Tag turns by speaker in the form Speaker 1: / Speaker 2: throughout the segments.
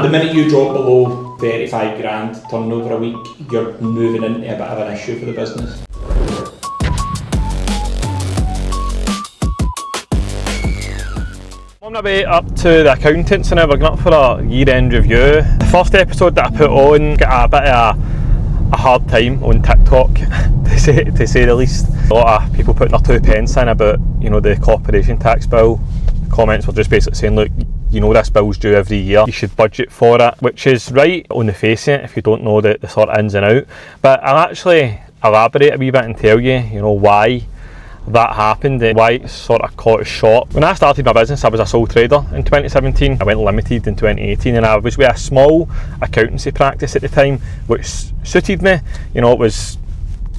Speaker 1: The minute you drop below 35 grand turnover a week, you're moving into a bit of an issue for the business.
Speaker 2: On my way up to the accountants now, we're going up for a year-end review. The first episode that I put on got a bit of a hard time on TikTok, to say the least. A lot of people putting their 2 pence in about, the corporation tax bill. The comments were just basically saying, look, this bill's due every year, you should budget for it, which is right on the face of it if you don't know the sort of ins and out. But I'll actually elaborate a wee bit and tell you, why that happened and why it sort of caught us short. When I started my business, I was a sole trader in 2017. I went limited in 2018 and I was with a small accountancy practice at the time, which suited me. It was,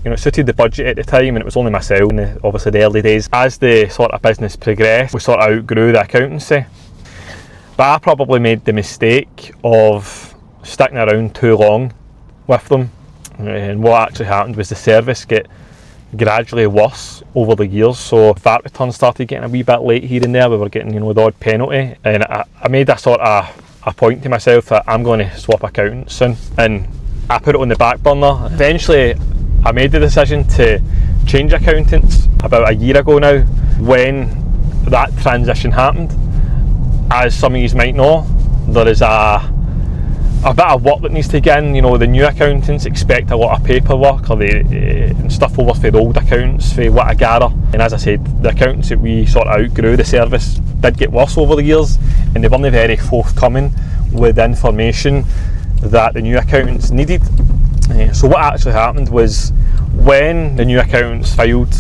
Speaker 2: it suited the budget at the time, and it was only myself in obviously the early days. As the sort of business progressed, we sort of outgrew the accountancy. But I probably made the mistake of sticking around too long with them, and what actually happened was the service get gradually worse over the years. So VAT returns started getting a wee bit late here and there. We were getting the odd penalty, and I made a sort of a point to myself that I'm going to swap accountants soon, and I put it on the back burner. Eventually I made the decision to change accountants about a year ago now. When that transition happened, as some of you might know, there is a bit of work that needs to get in. The new accountants expect a lot of paperwork and stuff over for the old accountants, for what I gather. And as I said, the accountants that we sort of outgrew, the service did get worse over the years, and they weren't very forthcoming with the information that the new accountants needed. So what actually happened was, when the new accountants filed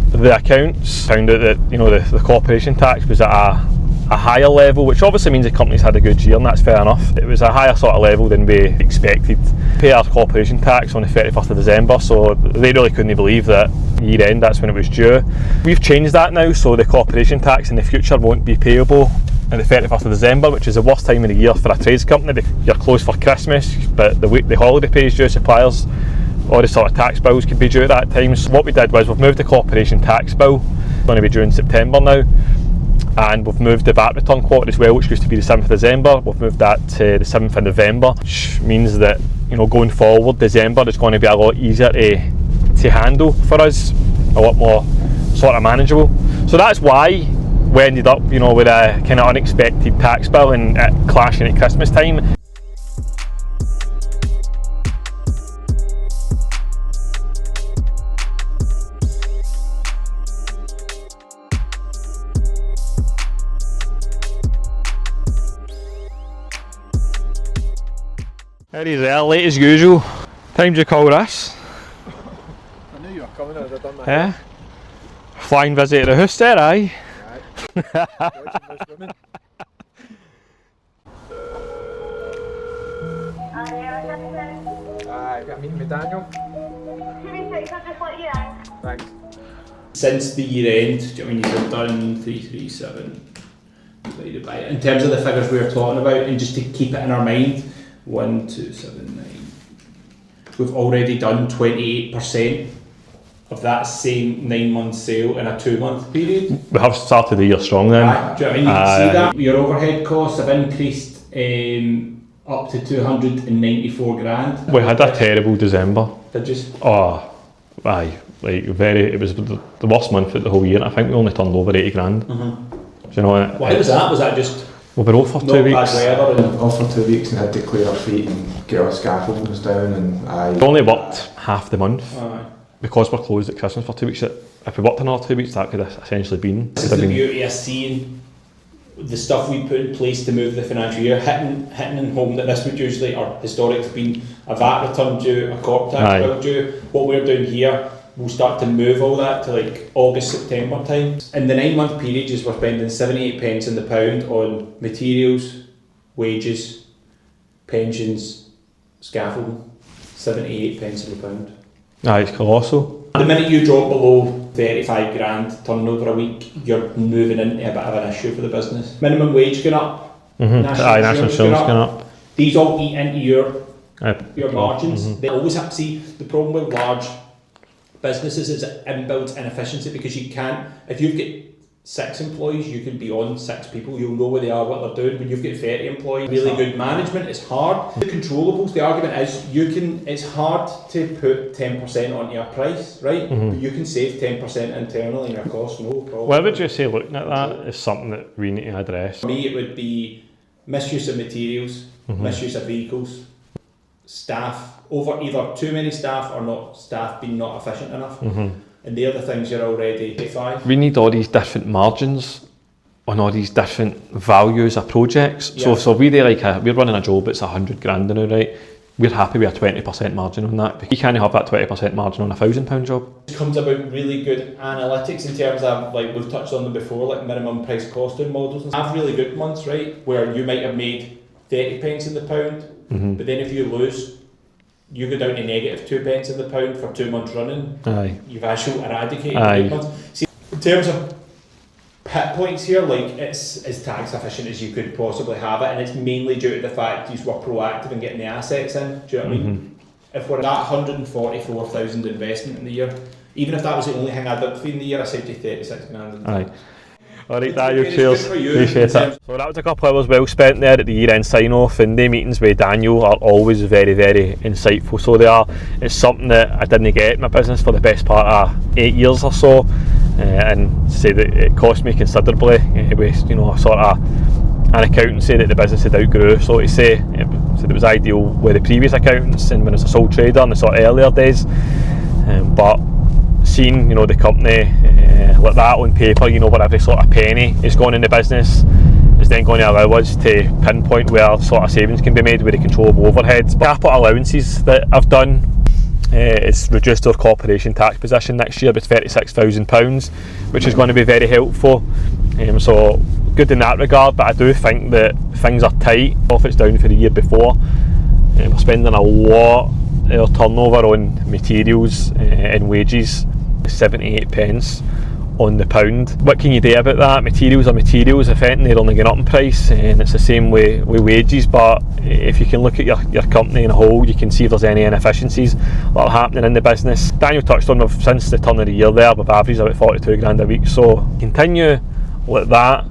Speaker 2: the accounts, found out that the corporation tax was at a higher level, which obviously means the company's had a good year, and that's fair enough. It was a higher sort of level than we expected. Pay our corporation tax on the 31st of December, so they really couldn't believe that year end, that's when it was due. We've changed that now, so the corporation tax in the future won't be payable on the 31st of December, which is the worst time of the year for a trades company. You're closed for Christmas, but the holiday pay is due, suppliers, all the sort of tax bills could be due at that time. So what we did was, we've moved the corporation tax bill, it's going to be due in September now, and we've moved the VAT return quarter as well, which used to be the 7th of December. We've moved that to the 7th of November, which means that going forward, December is going to be a lot easier to handle for us, a lot more sort of manageable. So that's why we ended up with a kind of unexpected tax bill and it clashing at Christmas time. There he's there, late as usual. Time to call this.
Speaker 3: I knew you were coming, I'd have done that.
Speaker 2: Yeah. Flying visit to the house there, aye?
Speaker 3: Aye. I've got a meeting with Daniel. Thanks.
Speaker 1: Since the year end, you've done 337 divided by, in terms of the figures we were talking about, and just to keep it in our mind, 1279. We've already done 28% of that same 9-month sale in a 2-month period.
Speaker 2: We have started the year strong then.
Speaker 1: Do you know what I mean? You can see that. Your overhead costs have increased up to 294 grand.
Speaker 2: We had a terrible December.
Speaker 1: Did you?
Speaker 2: Oh, aye. It was the worst month of the whole year. I think we only turned over 80 grand. Mm-hmm. Do you know what?
Speaker 1: Why was that? Was that just...
Speaker 2: We've been off for 2 weeks.
Speaker 3: Off for 2 weeks and had to clear our feet and get our scaffoldings down, and
Speaker 2: we only worked half the month.
Speaker 1: Aye.
Speaker 2: Because we're closed at Christmas for 2 weeks. If we worked another 2 weeks, that could have essentially been.
Speaker 1: This is the beauty of seeing the stuff we put in place to move the financial year, hitting in home that this would usually, or historically, been a VAT return due, a corp tax bill due. What we're doing here, we'll start to move all that to like August, September time. In the 9-month period, we're spending 78 pence in the pound on materials, wages, pensions, scaffolding. 78 pence in the pound.
Speaker 2: Aye, it's colossal.
Speaker 1: The minute you drop below 35 grand turnover a week, you're moving into a bit of an issue for the business. Minimum wage going up.
Speaker 2: Mm-hmm. National insurance going up.
Speaker 1: These all eat into your margins.
Speaker 2: Mm-hmm.
Speaker 1: They always have to see the problem with large businesses is inbuilt inefficiency, because you can't, if you've got 6 employees, you can be on 6 people, you'll know where they are, what they're doing. When you've got 30 employees, really good management, it's hard. The controllables, the argument is, it's hard to put 10% onto your price, right? But you can save 10% internally in your costs, no problem.
Speaker 2: Where would you say looking at that is something that we need to address?
Speaker 1: For me, it would be misuse of materials, misuse of vehicles, staff, over either too many staff or not staff being not efficient enough. And the other things you're already five.
Speaker 2: We need all these different margins on all these different values of projects.
Speaker 1: Yeah.
Speaker 2: So we do we're running a job that's 100 grand now, right? We're happy with a 20% margin on that. But you can't have that 20% margin on a £1,000 job.
Speaker 1: It comes about really good analytics in terms of, like we've touched on them before, like minimum price costing models. I have really good ones, right, where you might have made 30 pence in the pound, but then if you lose, you go down to negative 2 pence in the pound for 2 months running.
Speaker 2: Aye.
Speaker 1: You've actually eradicated
Speaker 2: Aye.
Speaker 1: the good ones. See, in terms of hit points here, like it's as tax efficient as you could possibly have it, and it's mainly due to the fact you were proactive in getting the assets in. Do you know what I mean? If we're at 144,000 investment in the year, even if that was the only thing I did in the year, I saved you 36 grand.
Speaker 2: Aye. Alright, Daniel, cheers.
Speaker 1: You,
Speaker 2: appreciate it. So that was a couple of hours well spent there at the year-end sign-off, and the meetings with Daniel are always very, very insightful. So they are. It's something that I didn't get in my business for the best part of 8 years or so, and say that it cost me considerably with sort of an accountancy that the business had outgrew. So to say, it was ideal with the previous accountants and when it's a sole trader in the sort of earlier days, but seeing the company like that on paper, where every sort of penny is going in the business is then going to allow us to pinpoint where sort of savings can be made with the controllable overheads. Capital allowances that I've done, it's reduced our corporation tax position next year by £36,000, which is going to be very helpful. So good in that regard, but I do think that things are tight. Profits down for the year before. We're spending a lot of our turnover on materials and wages, 78 pence on the pound. What can you do about that? Materials are materials. If anything, they're only going up in price, and it's the same with wages. But if you can look at your company in a whole, you can see if there's any inefficiencies that are happening in the business. Daniel touched on, since the turn of the year there, we've averaged about 42 grand a week. So continue like that,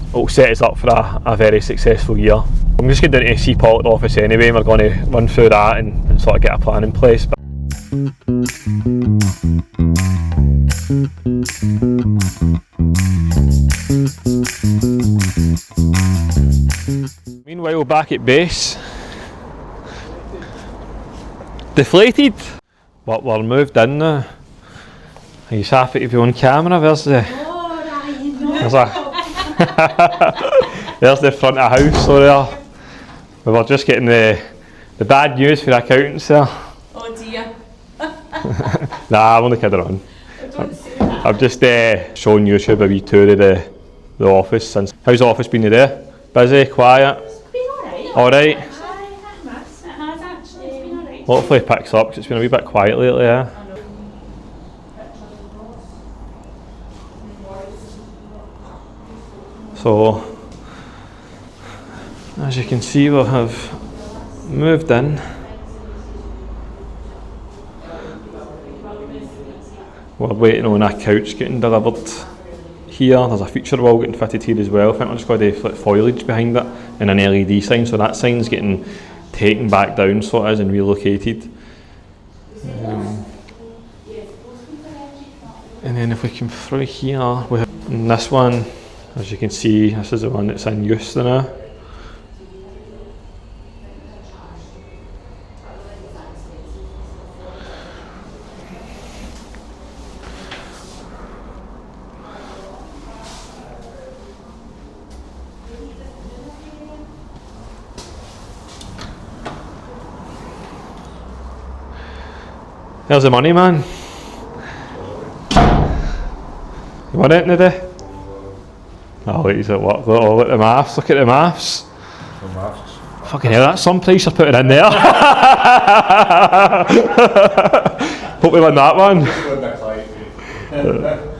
Speaker 2: it'll set us up for a very successful year. I'm just going down to the Courtyard office anyway, and we're going to run through that and sort of get a plan in place. Meanwhile, back at base, deflated, but we're moved in now. Are you happy to be on camera? There's the there's the front of house. So there, we were just getting the bad news for the accountants there.
Speaker 4: Oh dear.
Speaker 2: Nah, I'm only kidding on. I've just shown YouTube a wee tour of the office. Since how's the office been today? Busy, quiet?
Speaker 4: It's been alright.
Speaker 2: Alright.
Speaker 4: It has actually. It's been alright.
Speaker 2: Hopefully it picks up because it's been a wee bit quiet lately, yeah. So, as you can see, we have moved in. We're waiting on a couch getting delivered here. There's a feature wall getting fitted here as well. I think we're just going to put foliage behind it and an LED sign, so that sign's getting taken back down, so it is, and relocated. And then if we come through here, we have this one. As you can see, this is the one that's in use now. There's the money, man. You want anything today? Oh, he's at work. Oh, look at the maths. Look at the maths.
Speaker 3: The maths.
Speaker 2: Fucking hell, that's some price you're putting in there. Hope we win that one.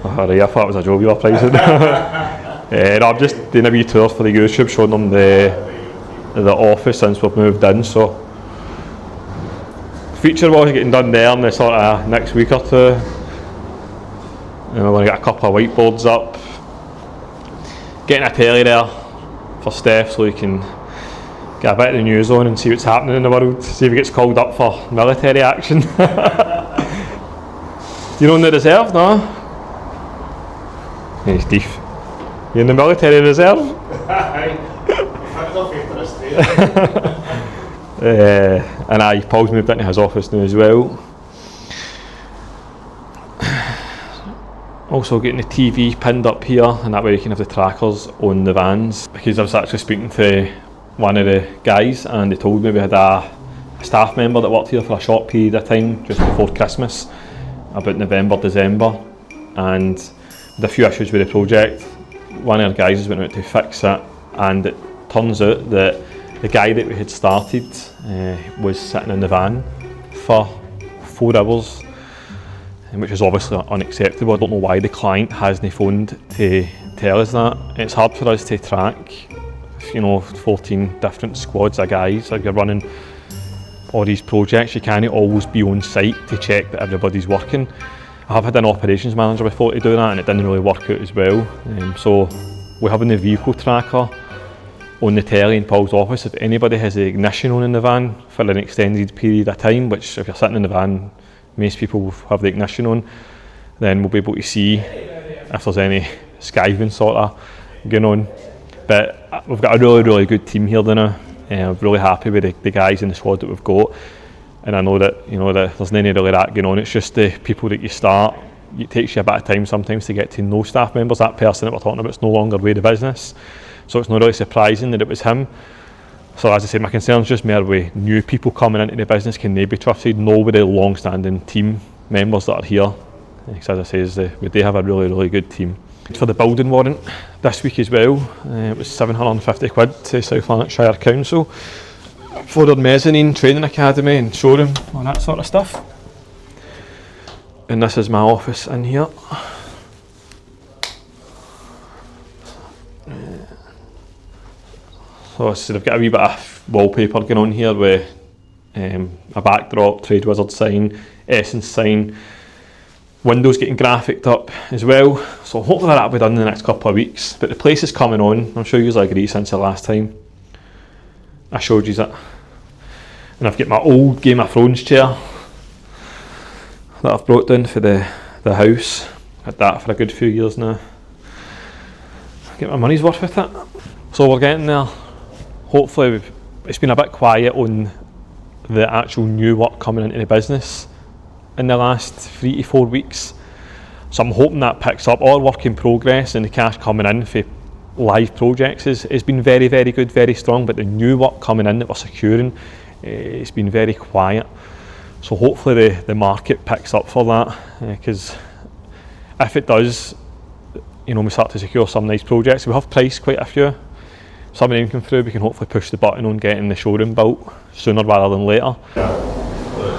Speaker 2: Oh, I thought it was a job you were pricing. No, I'm just doing a wee tour for the YouTube, showing them the office since we've moved in. So, feature was getting done there in the sort of next week or two. And we're going to get a couple of whiteboards up. getting a telly there for Steph so he can get a bit of the news on and see what's happening in the world, see if he gets called up for military action. You're on the reserve, no? He's deaf. You're in the military reserve? And Paul's moved into his office now as well. Also getting the TV pinned up here, and that way you can have the trackers on the vans. Because I was actually speaking to one of the guys and they told me we had a staff member that worked here for a short period of time just before Christmas, about November, December, and with a few issues with the project. One of our guys has went out to fix it, and it turns out that the guy that we had started was sitting in the van for 4 hours, which is obviously unacceptable. I don't know why the client hasn't phoned to tell us that. It's hard for us to track, 14 different squads of guys. Like, you're running all these projects, you can't always be on site to check that everybody's working. I have had an operations manager before to do that and it didn't really work out as well. So we're having the vehicle tracker on the telly in Paul's office. If anybody has the ignition on in the van for an extended period of time, which if you're sitting in the van, most people have the ignition on, then we'll be able to see if there's any skiving sort of going on. But we've got a really, really good team here now. I'm really happy with the guys in the squad that we've got. And I know that that there's none really that going on. It's just the people that you start. It takes you a bit of time sometimes to get to know staff members. That person that we're talking about is no longer with the business, so it's not really surprising that it was him. So as I said, my concern is just more with new people coming into the business. Can they be trusted? No, with the long-standing team members that are here. Because as I say, we do have a really, really good team. For the building warrant this week as well, it was £750 to South Lanarkshire Council for their mezzanine training academy and showroom, all that sort of stuff. And this is my office in here. So I've got a wee bit of wallpaper going on here with a backdrop, Trade Wizard sign, Essence sign, windows getting graphicked up as well. So hopefully that'll be done in the next couple of weeks. But the place is coming on. I'm sure you'll agree since the last time I showed you that. And I've got my old Game of Thrones chair that I've brought down for the house. Had that for a good few years now. Get my money's worth with it. So we're getting there. Hopefully it's been a bit quiet on the actual new work coming into the business in the last 3 to 4 weeks. So I'm hoping that picks up. All work in progress and the cash coming in for live projects has been very, very good, very strong, but the new work coming in that we're securing, it's been very quiet. So hopefully the market picks up for that, because if it does, we start to secure some nice projects. We have priced quite a few. Some of them come through, we can hopefully push the button on getting the showroom built sooner rather than later.
Speaker 5: Yeah,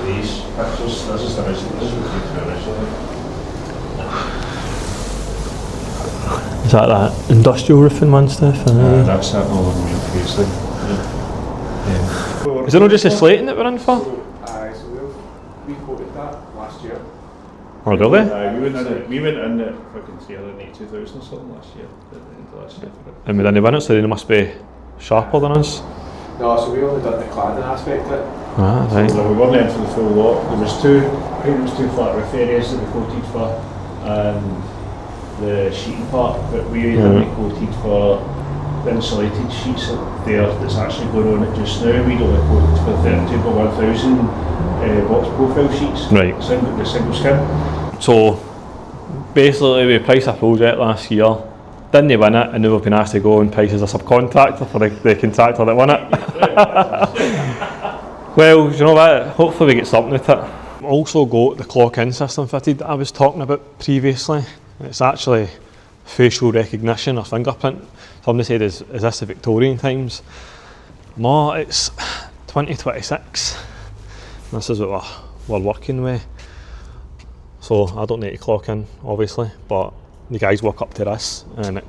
Speaker 5: these pictures, this is what we took originally.
Speaker 2: Is that industrial roofing one stuff?
Speaker 5: That's that all over me previously.
Speaker 2: Is it not just the slating that we're in for?
Speaker 3: So we quoted that last year.
Speaker 2: Or do they?
Speaker 5: We went in at fucking 382,000 something last year. At the end of last year.
Speaker 2: And we didn't win it, so they must be sharper than us.
Speaker 3: No, so we only done the cladding aspect of it.
Speaker 2: Ah, right.
Speaker 5: So we weren't in for the full lot. There was two flat roof areas that we quoted for, and the sheeting part, but we only quoted for the insulated sheets there that's actually going on it just now. We'd only quoted for 32 by 1,000 box profile sheets.
Speaker 2: Right.
Speaker 5: The single skin.
Speaker 2: So basically we priced a project last year, didn't win it, and now we've been asked to go and price as a subcontractor for the contractor that won it. Well, you know what, hopefully we get something with it. Also got the clock-in system fitted that I was talking about previously. It's actually facial recognition or fingerprint. Somebody said, is this the Victorian times? No, it's 2026. This is what we're working with. So I don't need to clock in, obviously, but the guys walk up to this and it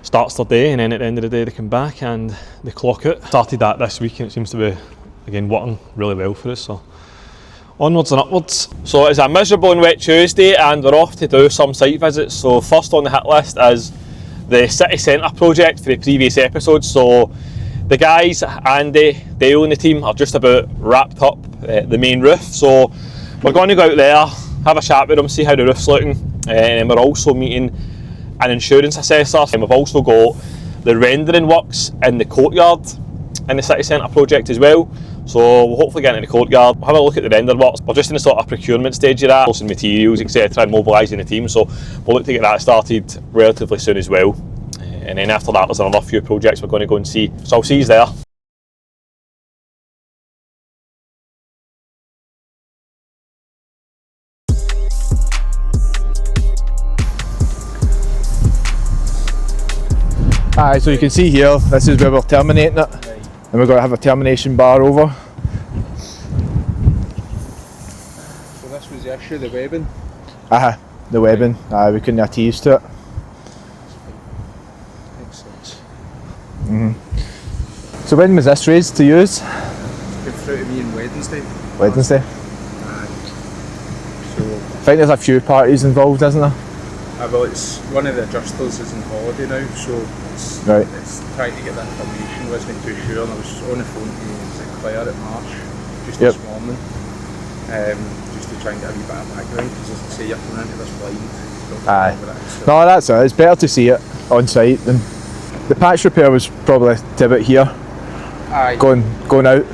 Speaker 2: starts their day, and then at the end of the day they come back and they clock out. Started that this week and it seems to be, again, working really well for us. So onwards and upwards. So it's a miserable and wet Tuesday and we're off to do some site visits. So first on the hit list is the city centre project for the previous episode. So the guys, Andy, Dale and the team are just about wrapped up the main roof. So we're going to go out there, have a chat with them, see how the roof's looking, and we're also meeting an insurance assessor. And we've also got the rendering works in the courtyard in the city centre project as well. So we'll hopefully get into the courtyard, we'll have a look at the render works. We're just in the sort of procurement stage of that, sourcing materials, etc., and mobilising the team. So we'll look to get that started relatively soon as well. And then after that, there's another few projects we're going to go and see. So I'll see you there.
Speaker 3: Aye, so you can see here, this is where we're terminating it. And we're going to have a termination bar over.
Speaker 6: So this was the issue, the webbing?
Speaker 3: The webbing. We couldn't attach to it.
Speaker 6: Makes sense.
Speaker 3: So when was this raised to use?
Speaker 6: Came through to me on Wednesday.
Speaker 3: Wednesday.
Speaker 6: Aye. So,
Speaker 3: I think there's a few parties involved, isn't there?
Speaker 6: well, it's one of the adjusters is on holiday now, so it's,
Speaker 3: Right.
Speaker 6: it's trying to get that information. Wasn't too sure, and I was on the phone to Claire at March just
Speaker 3: Yep.
Speaker 6: this morning, just to try and get a wee bit of background, because as I say, you're coming into this blind. You don't know
Speaker 3: Aye.
Speaker 6: what it is, so.
Speaker 3: No, that's it. It's better to see it on site than the patch repair was probably to about here,
Speaker 6: Aye.
Speaker 3: going out,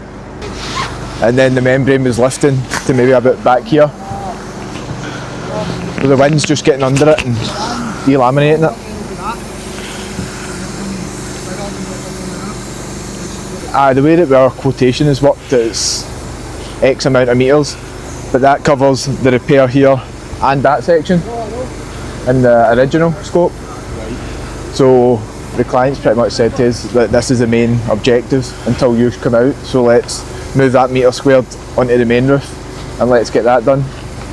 Speaker 3: and then the membrane was lifting to maybe a bit back here. So the wind's just getting under it and delaminating it. The way that our quotation is worked, it's X amount of metres, but that covers the repair here and that section in the original scope. So the client's pretty much said to us that this is the main objective until you come out, so let's move that metre squared onto the main roof and let's get that done.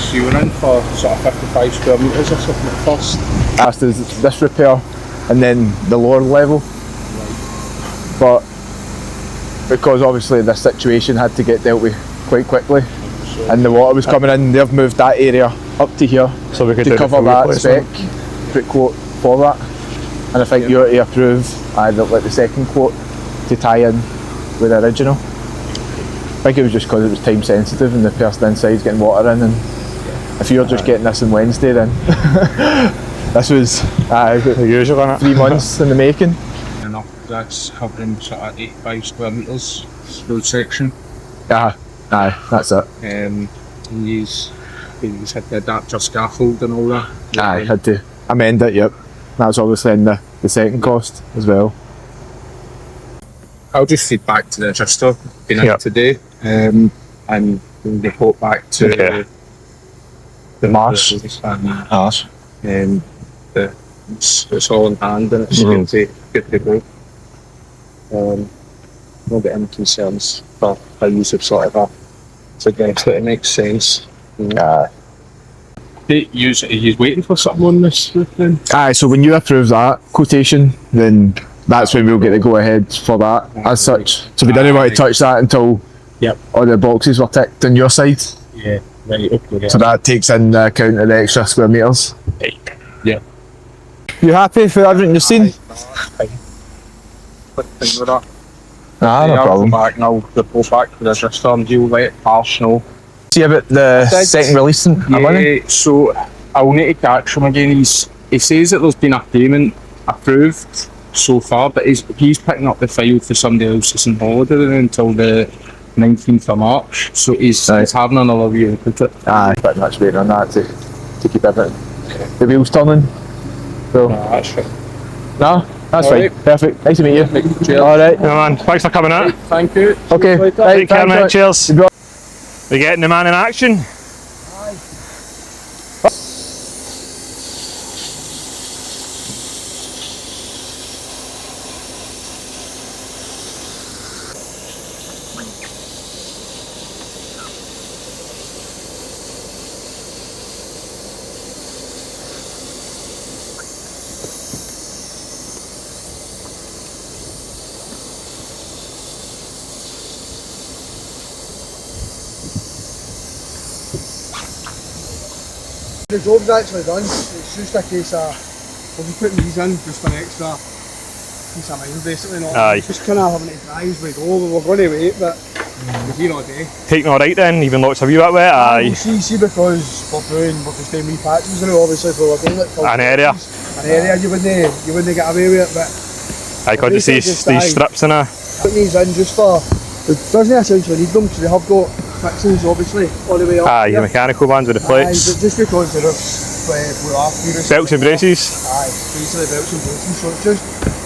Speaker 6: So you were in for sort of 55 square metres or something at first?
Speaker 3: Asked us this repair and then the lower level, but because obviously this situation had to get dealt with quite quickly and the water was coming in, they've moved that area up to here
Speaker 2: So we could
Speaker 3: to
Speaker 2: do the
Speaker 3: cover
Speaker 2: full
Speaker 3: that
Speaker 2: replacement.
Speaker 3: spec, put quote for that, and I think you're to approve the second quote to tie in with the original. I think it was just because it was time sensitive and the person inside's getting water in, and if you're just getting this on Wednesday, then this was
Speaker 2: The usual, innit?
Speaker 3: 3 months in the making.
Speaker 6: Enough, that's covering sort of 85 square metres road section.
Speaker 3: Aye, that's it.
Speaker 6: He's had to adapt your scaffold and all that.
Speaker 3: Aye, had to amend it, yep. That was obviously in the second cost as well.
Speaker 6: I'll just feed back to the adjuster, been
Speaker 2: Yep.
Speaker 6: out today, and report back to
Speaker 2: Okay.
Speaker 6: the
Speaker 3: Marsh.
Speaker 6: Marsh. It's all in hand and it's good to go. Not got any concerns for how you have sort of a suggest that it makes sense. He's waiting for something on this then?
Speaker 3: Aye, so when you approve that quotation, then that's when we'll get the go ahead for that as such. So we didn't want to touch that until all the boxes were ticked on your side.
Speaker 6: Yeah, right, okay.
Speaker 3: So that takes in the account of the extra square metres.
Speaker 6: Yeah.
Speaker 3: You happy with everything you've seen?
Speaker 6: Quick thing with that.
Speaker 3: No problem.
Speaker 6: I'll go back and I'll report back to the adjuster and you'll let Marsh know.
Speaker 3: See about the second release and
Speaker 6: Yeah, so I'll need to catch him again. He says that there's been a payment approved so far, but he's picking up the file for somebody else that's on holiday until the 19th of March. So he's having another review with it.
Speaker 3: Aye, pretty much waiting on that to keep everything. The wheels turning. So,
Speaker 6: That's right.
Speaker 3: no, that's
Speaker 6: All
Speaker 3: fine.
Speaker 6: right.
Speaker 3: Perfect. Nice to meet you.
Speaker 6: Cheers.
Speaker 3: Alright.
Speaker 2: Yeah, man. Thanks for coming out.
Speaker 6: Thank you.
Speaker 3: Okay.
Speaker 6: Later.
Speaker 3: Right,
Speaker 2: Take care,
Speaker 3: thanks,
Speaker 2: mate.
Speaker 3: mate.
Speaker 2: Cheers.
Speaker 3: Good luck.
Speaker 2: We're getting the man in action.
Speaker 7: The job's actually done, it's just a case of We'll be putting these in just for an extra piece of mind, basically. Not
Speaker 2: Aye.
Speaker 7: just kind of having to dry as we go. We're going to wait, but we're here all day.
Speaker 2: Taking all right then, even though it's a wee bit wet. Aye.
Speaker 7: See, because we're just doing wee patches now, obviously, for we're doing like
Speaker 2: An area.
Speaker 7: An area, you wouldn't get away with it, but
Speaker 2: I got to see these strips in there.
Speaker 7: putting these in just for, it doesn't essentially need them because they have got fixings obviously all the way up.
Speaker 2: Aye, the mechanical ones with the plates.
Speaker 7: Aye, but just because the roofs blew off.
Speaker 2: Belts and braces.
Speaker 7: Aye, basically belts and braces, so it's just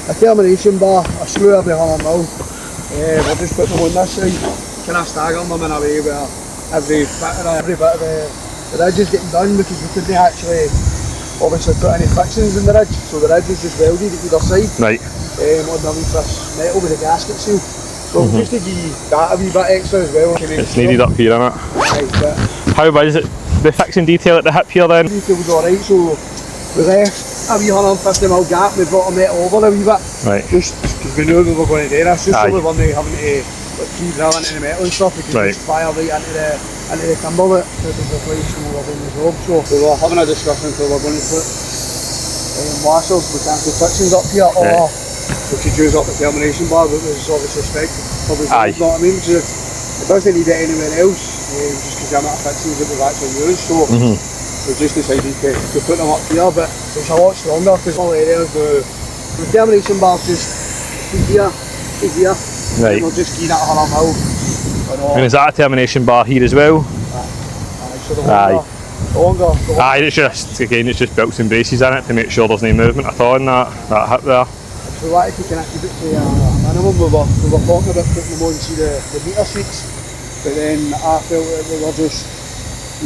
Speaker 7: a termination bar, a screw every 100 mil. We're just putting them on this side, kind of staggering them in a way where every bit of the ridge is getting done because we couldn't actually obviously put any fixings in the ridge, so the ridge is just welded at either side.
Speaker 2: Right.
Speaker 7: Underneath this metal with a gasket seal. So just to give that a wee bit extra as well.
Speaker 2: It's needed up here, isn't it?
Speaker 7: Right, but
Speaker 2: How bad is it? The fixing detail at the hip here then?
Speaker 7: the detail's alright, so we left a wee 150 mil gap, we brought the metal over a wee bit.
Speaker 2: Right.
Speaker 7: Just because we knew we were going to do this, just
Speaker 2: Aye.
Speaker 7: so we weren't having to like, key drill into the metal and stuff, we could
Speaker 2: Right.
Speaker 7: just fire right into the timber that was replaced when we were doing the job. So we were having a discussion if we were going to put washers, mechanical fixings up here, or
Speaker 2: Right.
Speaker 7: we could use up the termination bar, but was obviously spec. Probably
Speaker 2: Aye.
Speaker 7: you know what I mean? So it doesn't need it anywhere else, just because the amount of fixings that we've actually used. So we just decided to put them up here, but it's a lot stronger because all areas the termination bar's just here, here,
Speaker 2: Right.
Speaker 7: and we'll just key that 100 mil.
Speaker 2: And is that a termination bar here as well?
Speaker 7: So the longer,
Speaker 2: Aye, it's just, again, it's just belts and braces in it to make sure there's no movement at all in that hip there.
Speaker 7: we wanted to kind of keep it to a minimum. We were talking about putting them on see the meter sheets, but then I felt that we were just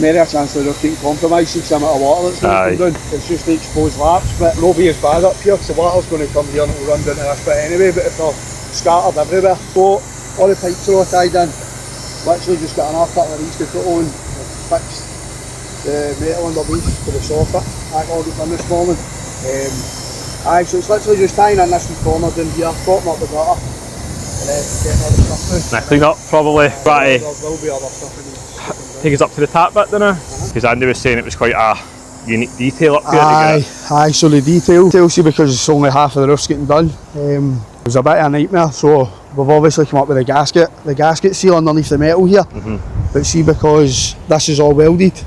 Speaker 7: maybe a chance that they're getting compromised since the amount of water that's going to come down. It's just the exposed laps, but no be as bad up here because the water's going to come here and it'll run down to this bit anyway, but if they're scattered everywhere. So all the pipes are all tied in, literally just got another couple of these to put on, fixed the metal underneath for the soffit. I all got done this morning. Aye, so it's literally just tying in this corner down here, propping up the gutter, and then getting all the stuff down.
Speaker 2: Now clean up probably. Right,
Speaker 7: There will be other stuff in these.
Speaker 2: take us up to the tap bit, don't I? Because Andy was saying it was quite a unique detail up here. to get it.
Speaker 7: Aye, so the detail, see, because it's only half of the roof's getting done, it was a bit of a nightmare, so we've obviously come up with the gasket seal underneath the metal here, but see, because this is all welded,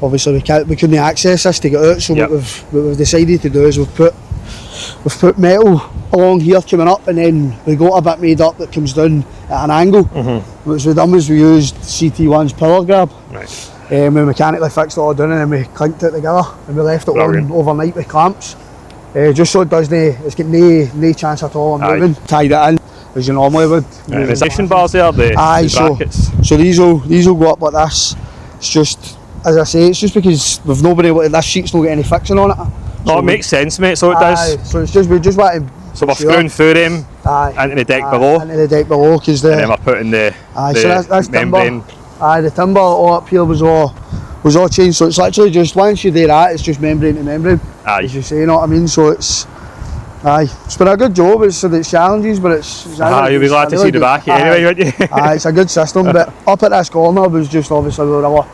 Speaker 7: obviously we couldn't access this to get out, so what we've decided to do is we've put metal along here coming up, and then we got a bit made up that comes down at an angle. What we done was we used CT1's pillar grab.
Speaker 2: Right.
Speaker 7: We mechanically fixed it all down and then we clamped it together and we left it on overnight with clamps. Just so it does it's got no chance at all of moving. Tied it in as you normally would.
Speaker 2: Right, the section bars there, the brackets.
Speaker 7: So these will go up like this. It's just, as I say, it's just because we've nobody, this sheet's not got any fixing on it.
Speaker 2: No, it makes sense, mate, so it does.
Speaker 7: So it's just, we just want to...
Speaker 2: So we're screwing through them into the deck below.
Speaker 7: Into the deck below, because
Speaker 2: and then we're putting the
Speaker 7: so that's
Speaker 2: membrane.
Speaker 7: Timber. The timber all up here was all changed, so it's literally just, once you do that, it's just membrane to membrane. As you say, you know what I mean? So it's been a good job. It's challenges, but it's
Speaker 2: you'll be glad to see the back anyway, won't you?
Speaker 7: It's a good system, but up at this corner was just obviously we were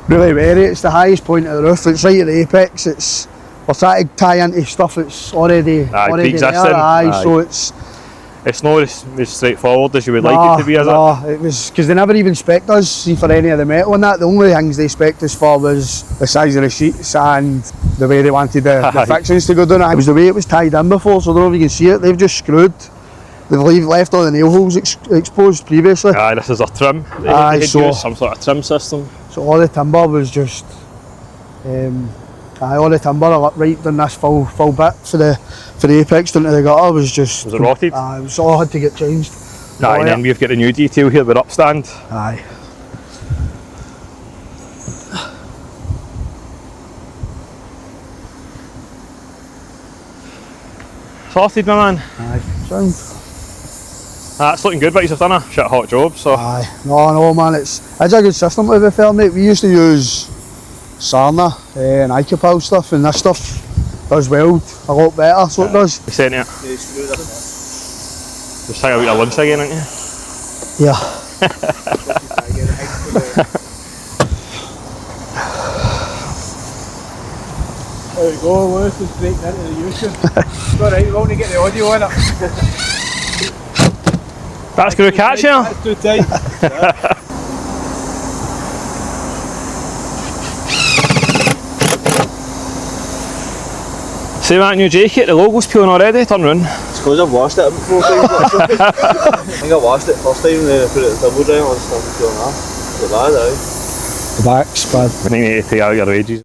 Speaker 7: really wary. It's the highest point of the roof, it's right at the apex. We're trying to tie into stuff that's already
Speaker 2: pre-existing.
Speaker 7: There, so
Speaker 2: it's not as straightforward as you would like it to be, is it?
Speaker 7: It was because they never even spec'd us, see, for any of the metal and that. The only things they spec'd us for was the size of the sheets and the way they wanted the fixings to go down. It was the way it was tied in before, so I don't know if you can see it. They've just screwed. They've left all the nail holes exposed previously.
Speaker 2: This is a trim. They had used some sort of trim system.
Speaker 7: So all the timber was just... all the timber right down this full bit for the apex down to the gutter was just...
Speaker 2: Was it rotted?
Speaker 7: It was all had to get changed.
Speaker 2: And then we've got the new detail here with upstand.
Speaker 7: Aye.
Speaker 2: Sorted, my man.
Speaker 7: Aye. Sound.
Speaker 2: That's looking good, but you've done a shit hot job, so...
Speaker 7: Aye. No man, it's a good system to be fair, mate. We used to use Sarna and Icapal stuff, and this stuff does weld a lot better, so it does.
Speaker 2: You sent it. Just hang out your lunch again, aren't you?
Speaker 7: Yeah. There we go, Lewis is breaking into the YouTube. It's alright, we'll only get the audio in it.
Speaker 2: That's going to catch you.
Speaker 7: That's too tight.
Speaker 2: See that new jacket, the logo's peeling already, turn round.
Speaker 8: It's because I've washed it 4 times. I think I washed it first time when I put it in the double dry, I just started peeling off. It's bad, aye.
Speaker 7: The back's bad.
Speaker 2: We need to pay out your wages.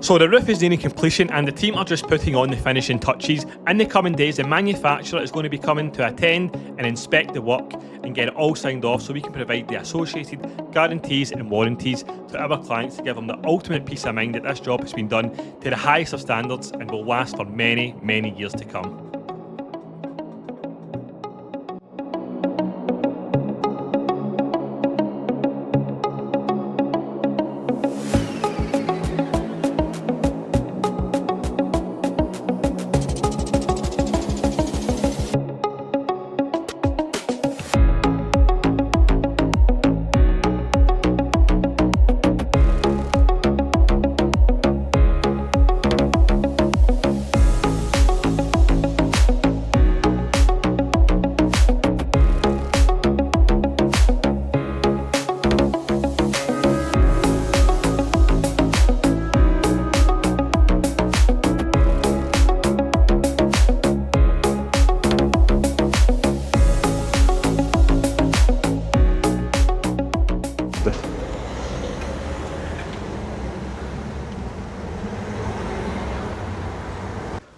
Speaker 2: So the roof is nearing completion and the team are just putting on the finishing touches. In the coming days, the manufacturer is going to be coming to attend and inspect the work and get it all signed off so we can provide the associated guarantees and warranties to our clients to give them the ultimate peace of mind that this job has been done to the highest of standards and will last for many, many years to come.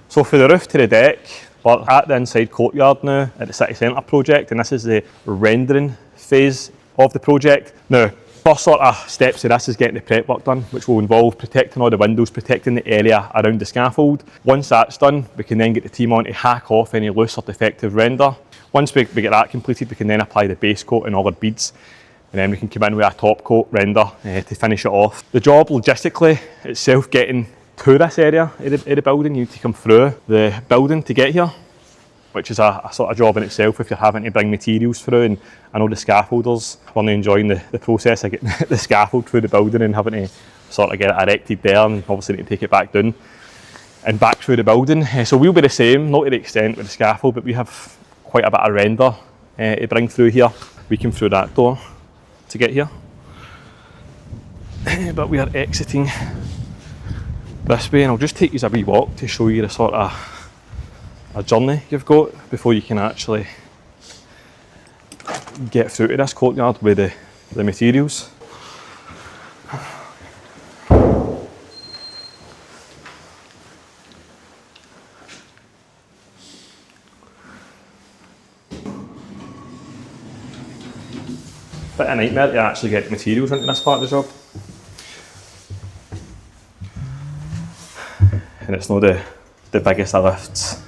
Speaker 2: So for the roof to the deck, we're at the inside courtyard now at the city centre project, and this is the rendering phase of the project. Now, first sort of steps to this is getting the prep work done, which will involve protecting all the windows, protecting the area around the scaffold. Once that's done, we can then get the team on to hack off any loose or defective render. Once we get that completed, we can then apply the base coat and all our beads, and then we can come in with a top coat render to finish it off. The job logistically itself, getting to this area of the building, you need to come through the building to get here, which is a sort of job in itself if you're having to bring materials through. And I know the scaffolders are not enjoying the process of getting the scaffold through the building and having to sort of get it erected there, and obviously need to take it back down and back through the building. So we'll be the same, not to the extent with the scaffold, but we have quite a bit of render to bring through here. We came through that door to get here, but we are exiting this way, and I'll just take you a wee walk to show you the sort of a journey you've got before you can actually get through to this courtyard with the materials. Bit of a nightmare to actually get the materials into this part of the job. And it's not the biggest of lifts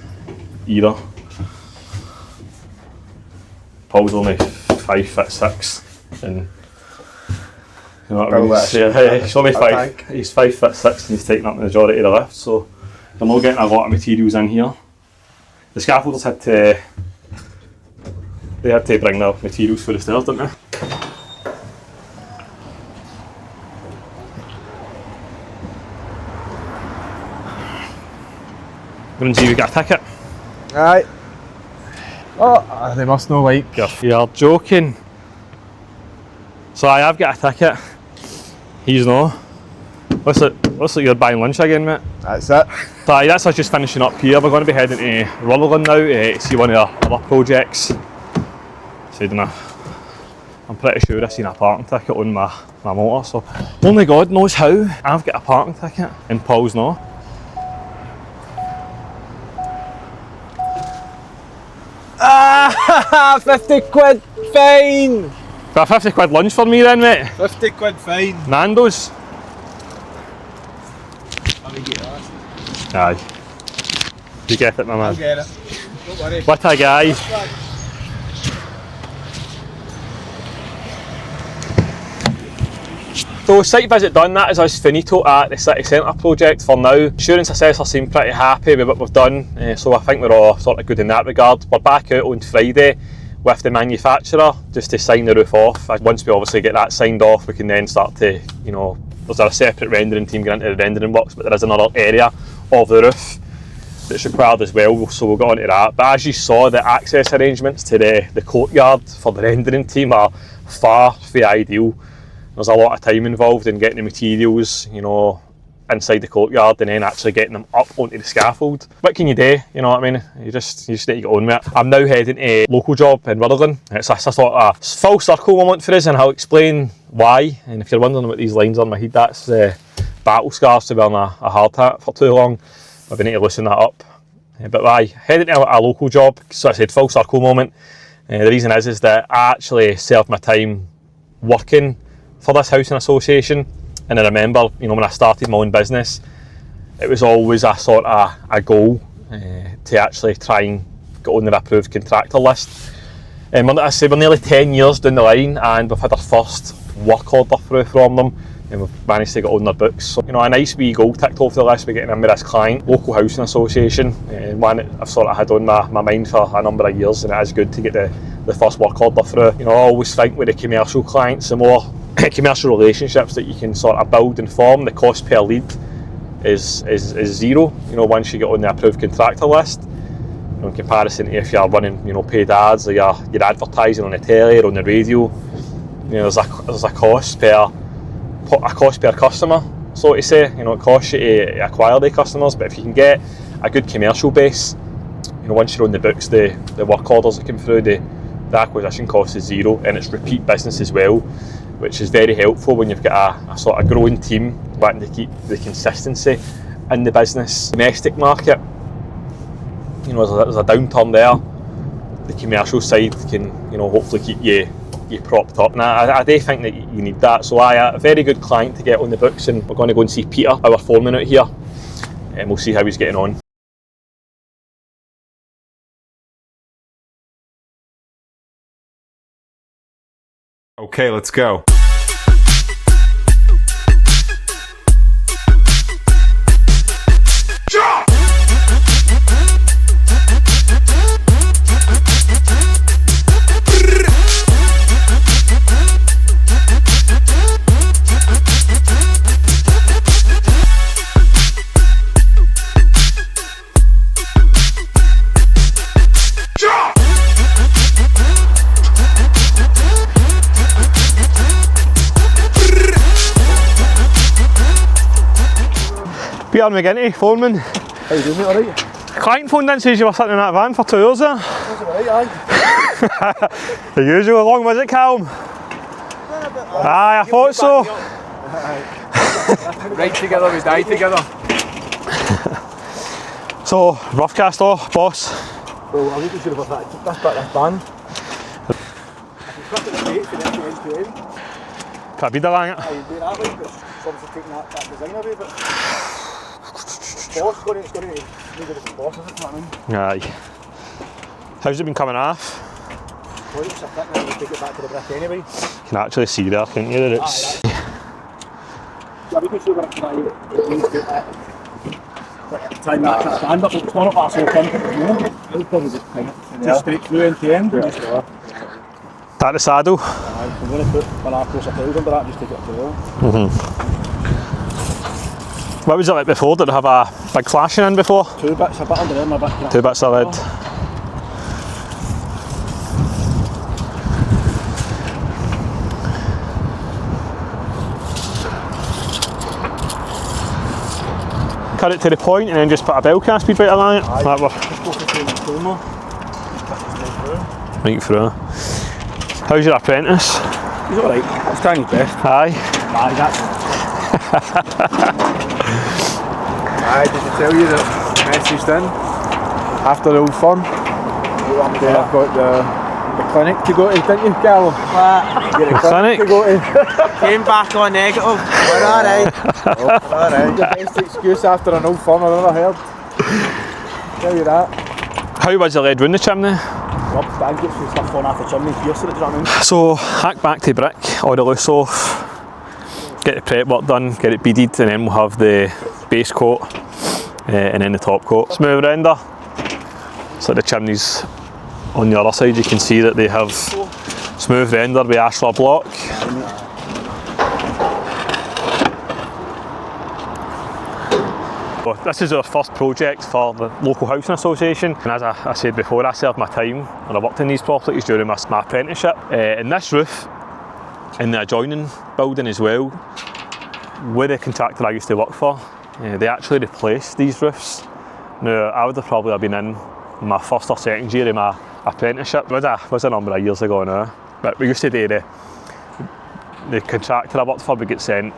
Speaker 2: either. Paul's only 5'6", and you know what I mean? He's only he's 5'6", and he's taking up the majority of the lift, so they're not getting a lot of materials in here. The scaffolders had to bring their materials for the stairs, didn't they? Lindsay, you got a ticket?
Speaker 3: Aye. Oh, they must know like.
Speaker 2: You're joking. So I have got a ticket. He's no. Looks like you're buying lunch again, mate.
Speaker 3: That's it.
Speaker 2: So that's us just finishing up here. We're going to be heading to Rutherglen now to see one of our other projects. So I'm pretty sure I've seen a parking ticket on my motor, so only God knows how I've got a parking ticket and Paul's no.
Speaker 3: Ah, 50 quid fine!
Speaker 2: Got a 50 quid lunch for me then, mate?
Speaker 3: 50 quid fine.
Speaker 2: Nando's?
Speaker 3: Let me get that.
Speaker 2: Aye. You get it, my man.
Speaker 3: I'll get it. Don't worry.
Speaker 2: What a guy. So site visit done, that is us finito at the city centre project for now. Insurance assessor seemed pretty happy with what we've done, so I think we're all sort of good in that regard. We're back out on Friday with the manufacturer just to sign the roof off. Once we obviously get that signed off, we can then start to, there's a separate rendering team going into the rendering box, but there is another area of the roof that's required as well, so we'll get onto that. But as you saw, the access arrangements to the courtyard for the rendering team are far from ideal. There's a lot of time involved in getting the materials, you know, inside the courtyard and then actually getting them up onto the scaffold. What can you do? You know what I mean? You just need to get on with it. I'm now heading to a local job in Rutherglen. It's a sort of full circle moment for us, and I'll explain why. And if you're wondering what these lines on my head, that's battle scars to wearing a hard hat for too long. I've been need to loosen that up. But why? Heading to a local job, so I said full circle moment. The reason is that I actually served my time working for this housing association. And I remember, you know, when I started my own business, it was always a sort of a goal to actually try and get on the approved contractor list. We're nearly 10 years down the line, and we've had our first work order through from them, and we've managed to get on their books. So, you know, a nice wee goal ticked off the list by getting in with this client, local housing association, one that I've sort of had on my mind for a number of years, and it is good to get the first work order through. You know, I always think with the commercial clients, the more commercial relationships that you can sort of build and form, the cost per lead is zero, you know, once you get on the approved contractor list. You know, in comparison to if you're running, you know, paid ads, or you're advertising on the telly or on the radio, you know, there's a cost per customer, so to say. You know, it costs you to acquire the customers, but if you can get a good commercial base, you know, once you're on the books, the work orders that come through, the acquisition cost is zero, and it's repeat business as well, which is very helpful when you've got a sort of growing team wanting to keep the consistency in the business. Domestic market, you know, there's a downturn there. The commercial side can, you know, hopefully keep you propped up. And I do think that you need that. So a very good client to get on the books, and we're going to go and see Peter, our foreman out here, and we'll see how he's getting on.
Speaker 9: Okay, let's go.
Speaker 2: Peter McGinty, foreman.
Speaker 7: How you doing, mate? Alright?
Speaker 2: Client phoned in and says you were sitting in that van for 2 hours there.
Speaker 7: That's alright, aye.
Speaker 2: The usual, how long was it, Calum? Aye, I thought so.
Speaker 6: Right together, we die together.
Speaker 2: So, rough cast off, boss.
Speaker 7: Well, I'm not sure if I've took this bit of this band. I can cut it the date for the end to end.
Speaker 2: Can I be the lang it?
Speaker 7: I can do that way, but it's obviously taking that design away, but boss going to need a different boss, isn't it? You know what I mean?
Speaker 2: Aye. How's it been coming off?
Speaker 7: Well, it's a fit now, we'll take it back to the brick anyway.
Speaker 2: You can actually see there, can't you, that it's...
Speaker 7: Yeah, we can see we're trying to try and match that stand up, but it's not that sort of thing. We'll probably just pin it just straight through end to end.
Speaker 2: That the saddle?
Speaker 7: Aye, I'm going to put an closer tails under that, just take it up to the wall.
Speaker 2: What was it like before? Did it have a big flashing in before?
Speaker 7: 2 bits, a bit under there and a bit here.
Speaker 2: 2 bits of lead. Cut it to the point and then just put a bell cast speed right along it.
Speaker 7: Aye,
Speaker 2: That
Speaker 7: just go for the chroma.
Speaker 2: right through. How's your apprentice?
Speaker 7: He's alright, he's trying his best.
Speaker 2: Aye.
Speaker 7: Aye, that's... Aye, did he tell you that messaged in after the old fun? I've got the clinic to go to, didn't you, Callum?
Speaker 2: The clinic?
Speaker 7: To go to.
Speaker 8: Came back on negative. We're alright.
Speaker 7: Alright. The best excuse after an old fun I've ever heard. Tell you that.
Speaker 2: How was the lead round the chimney?
Speaker 7: Rob Stag gets some stuff on off the chimney yesterday, do you know what I mean?
Speaker 2: So, hack back to brick, all the loose off, get the prep work done, get it beaded, and then we'll have the base coat and then the top coat. Smooth render. So the chimneys on the other side, you can see that they have smooth render with ashlar block. So this is our first project for the local housing association, and as I said before, I served my time when I worked in these properties during my apprenticeship. And this roof in the adjoining building as well, where the contractor I used to work for, they actually replaced these roofs. Now I would have probably been in my first or second year of my apprenticeship. It was a number of years ago now, but we used to do the contractor I worked for would get sent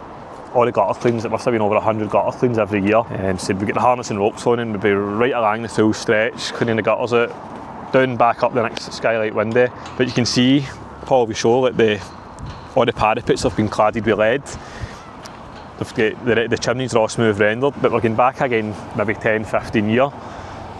Speaker 2: all the gutter cleans. It must have been over 100 gutter cleans every year, and so we get the harness and ropes on and we'd be right along the full stretch cleaning the gutters out, down back up the next skylight window. But you can see, Paul will show, that all the parapets have been cladded with lead. The chimneys are all smooth rendered, but we're going back again maybe 10-15 years.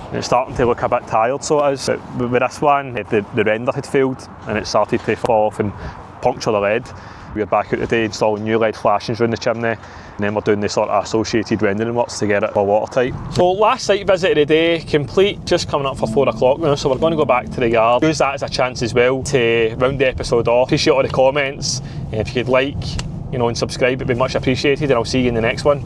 Speaker 2: And it's starting to look a bit tired, so it is. But with this one, the render had failed and it started to fall off and puncture the lead. We are back out today installing new lead flashings around the chimney, and then we're doing the sort of associated rendering works to get it all watertight. So last site visit of the day complete, just coming up for 4 o'clock now, so we're going to go back to the yard. Use that as a chance as well to round the episode off. Appreciate all the comments, and if you could like, and subscribe, it'd be much appreciated, and I'll see you in the next one.